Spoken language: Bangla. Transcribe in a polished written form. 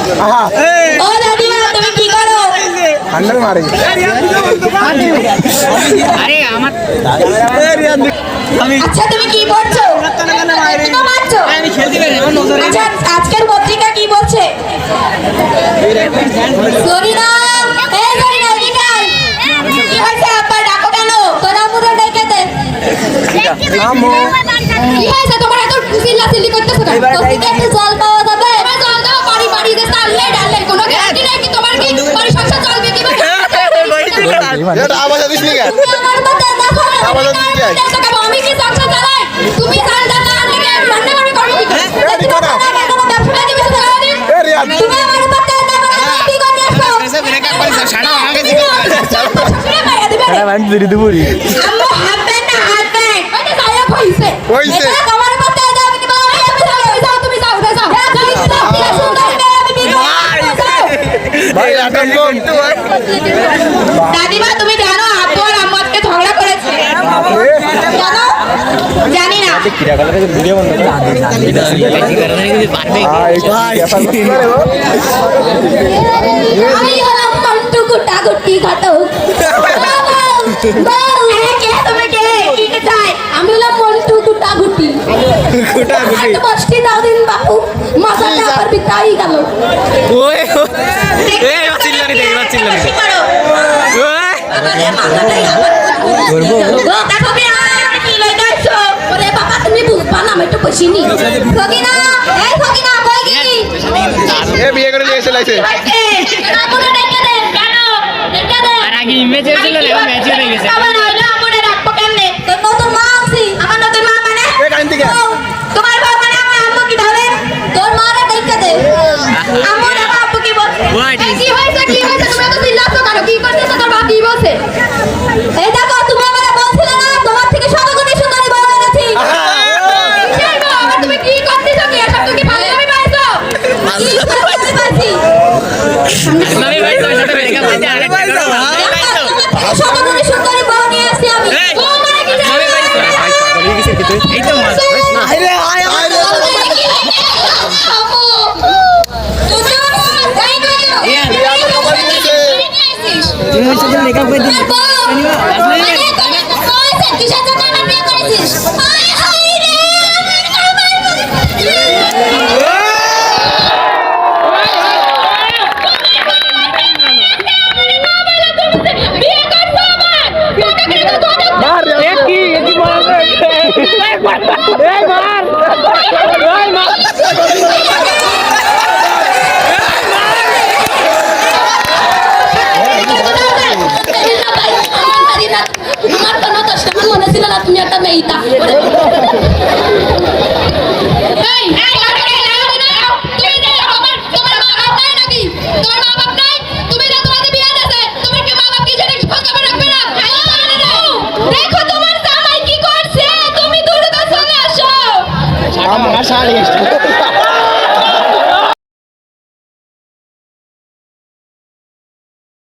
ও দাদিমা তুমি কি করো? হ্যান্ডেল মারে। আরে আমার আচ্ছা তুমি কি পড়ছো? তুমি মারছো? আচ্ছা আজকের পত্রিকা কি বলছে? সরিনা এই সরিনা এদিকে আয়। কি হয়েছে আব্বা ডাকো কেন? তোরা মুরে ডেকে দে। আম্মু কি হয়েছে তোমার এত চিল্লাচিল্লি করতেছো কেন? তোকে একটু জল পাওয়া যাবে? তোমার জল দাও বাড়ি বাড়ি যে চাললে ডাললে কোনো গ্যারান্টি নাই কি তোমার কি বাড়ি সংসার চলবে কি? এটা আওয়াজ দিস নি কেন? আমার বাতে দেখো আওয়াজ দিস নি কেন? আমি কি সংসার চালাই? তুমি চাল দাও না আনলে রান্না করে করবে কি? এই করো। ব্যবসা দিবে তো করে এ রিয়াদ তুমি আমার বাতে দেখো কি করে আসো? এসে ব্রেকআপ করেছে ছাড়ো আমাকে এটা ভাই দিদি দুপুরি। আম্মু হাতে না হাতে ওটা সায়া কইছে কইছে? আমার বাতে দাও আমি বাবা আমি যাও তুমি যাও যাও ভাই এটা কোন? দাদিমা তুমি জানো আব্বু আর আম্মু আজকে ঝগড়া করেছে জানো? জানি না আমি হলাম মন্টু গুটা গুটি ঘটক কে তুমি কে কি কে চাই? আমি হলাম মন্টু গুটা গুটি এত বস্তি দাও দিন বাপু মাথাটা আবার বিতাই গেল ওই এই চিল্লানি দে এবার চিল্লানি দে ওই আমাদের মাথাটাই আবার দেখো কে কি লাগাইছো ওরে বাবা তুমি বুঝবা না আমি একটু বসিনি ফকিনা এই ফকিনা কই গেলি এ বিয়ে করে নিয়ে এসে লাইছে। আমুনে ডেকে দে কেন ডেকে দে আর আগে ইমেজ ছিল না ম্যাচ হয়ে গেছে আমার হইলো আমুনে রাখবো কেমনে তোর নতুন মা আছি আমার নতুন মা মানে এ কাইন থেকে তোমার বাবা মানে আমার আম্মু কি ধরে তোর মারে ডেকে দে আম্মু না বাপু কি বলছে What is- কি হয়েছে তুমি তো চিল্লাছো কেন কি করতেছ তোর বাবা কি বলছে এই দেখো তুমি আমারে বলছিলে না তোমার থেকে শতগুণে সুন্দরী বড় হয়েছি কিসের গো? আবার তুমি কি করতেছ কি এসব তুমি পাগলামি পাইছো কি পাগলামি পাইছি আমি ভাই তোর সাথে ব্রেকআপ হয়েছে আরেকটা করো ভাই তো শতগুণে সুন্দরী বড় নিয়ে আসছি আমি এই, ও মানে কি জানো? আমি ভাই এই তো মাস আরে আয় আয় আম্মু তুমি তাই না তুমি ওর সাথে ব্রেকআপ করে দিলি আমার কোনো দোষ না, আমার মনে ছিল না তুমি একটা মেয়েটা দেখো তোমার জামাই কি করছে তুমি দ্রুত চলে আসো আমার শাড়ি